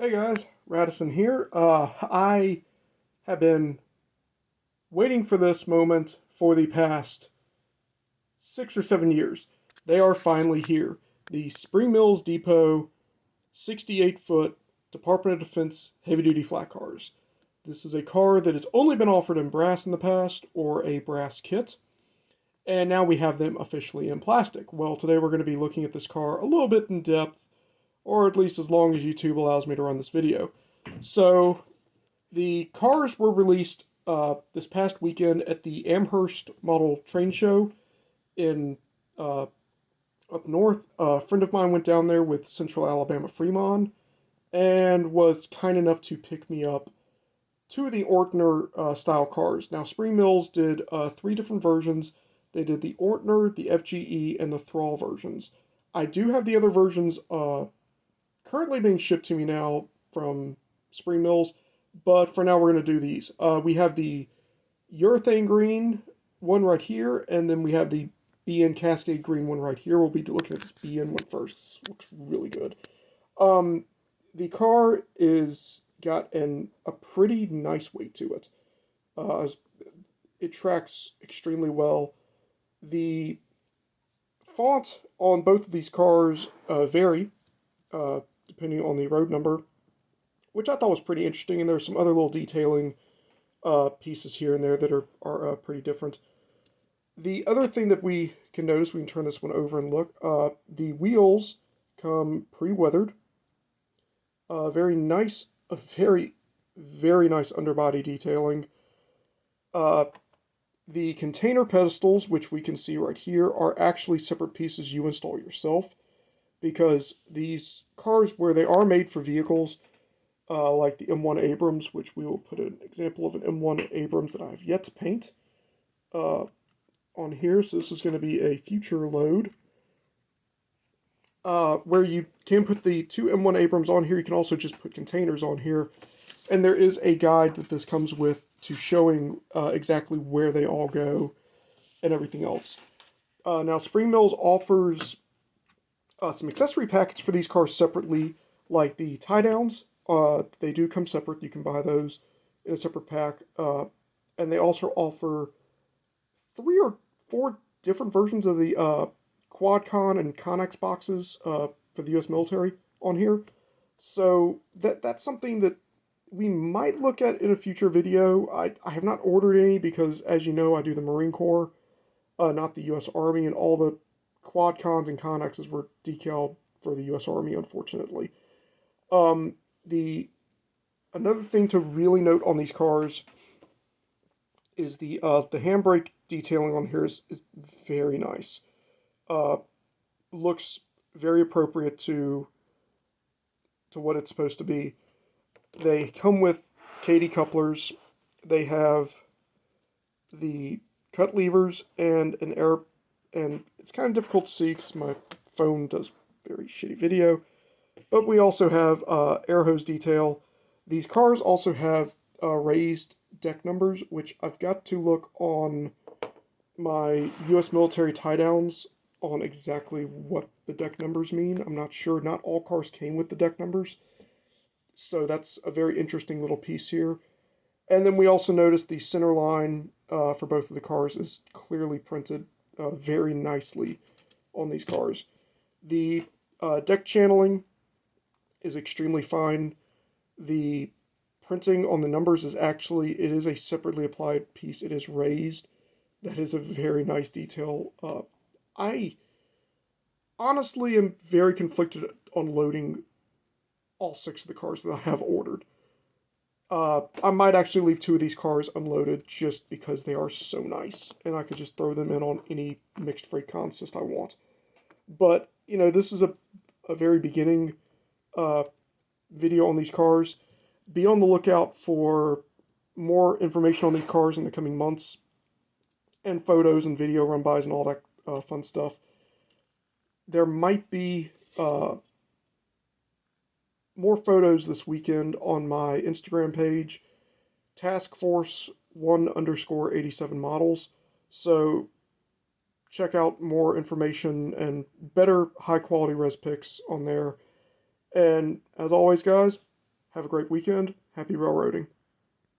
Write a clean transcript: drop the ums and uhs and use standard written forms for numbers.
Hey guys, Radisson here. I have been waiting for this moment for the past 6 or 7 years. They are finally here. The Spring Mills Depot 68-foot Department of Defense heavy-duty flat cars. This is a car that has only been offered in brass in the past, or a brass kit, and now we have them officially in plastic. Well, today we're going to be looking at this car a little bit in depth, or at least as long as YouTube allows me to run this video. So, the cars were released this past weekend at the Amherst Model Train Show in up north. A friend of mine went down there with Central Alabama Fremont and was kind enough to pick me up two of the Ortner style cars. Now, Spring Mills did three different versions. They did the Ortner, the FGE, and the Thrall versions. I do have the other versions currently being shipped to me now from Spring Mills, but for now we're going to do these. We have the urethane green one right here, and then we have the BN Cascade green one right here. We'll be looking at this BN one first. This looks really good. The car is got a pretty nice weight to it. It tracks extremely well. The font on both of these cars vary depending on the road number, which I thought was pretty interesting. And there's some other little detailing pieces here and there that are pretty different. The other thing that we can notice, we can turn this one over and look, the wheels come pre-weathered. Very nice, very, very nice underbody detailing. The container pedestals, which we can see right here, are actually separate pieces you install yourself, because these cars, where they are made for vehicles, like the M1 Abrams, which we will put an example of an M1 Abrams that I have yet to paint on here, so this is going to be a future load. Where you can put the two M1 Abrams on here, you can also just put containers on here. And there is a guide that this comes with to showing exactly where they all go and everything else. Now, Spring Mills offers some accessory package for these cars separately, like the tie downs. They do come separate. You can buy those in a separate pack. And they also offer 3 or 4 different versions of the QuadCon and Connex boxes for the U.S. military on here. So that's something that we might look at in a future video. I have not ordered any because, as you know, I do the Marine Corps, not the U.S. Army, and all the QuadCons and Connexes were decaled for the U.S. Army, unfortunately. Another thing to really note on these cars is the handbrake detailing on here is very nice. Looks very appropriate to what it's supposed to be. They come with Katy couplers. They have the cut levers and an air, and it's kind of difficult to see because my phone does very shitty video. But we also have air hose detail. These cars also have raised deck numbers, which I've got to look on my U.S. military tie downs on exactly what the deck numbers mean. I'm not sure. Not all cars came with the deck numbers. So that's a very interesting little piece here. And then we also noticed the center line for both of the cars is clearly printed very nicely on these cars. The deck channeling is extremely fine. The printing on the numbers is actually, it is a separately applied piece. It is raised. That is a very nice detail. I honestly am very conflicted on loading all 6 of the cars that I have ordered. I might actually leave 2 of these cars unloaded just because they are so nice, and I could just throw them in on any mixed freight consist I want. But, you know, this is a very beginning video on these cars. Be on the lookout for more information on these cars in the coming months, and photos and video run-bys and all that fun stuff. There might be more photos this weekend on my Instagram page, Task Force 1_87 models. So check out more information and better high quality res pics on there. And as always, guys, Have a great weekend. Happy railroading.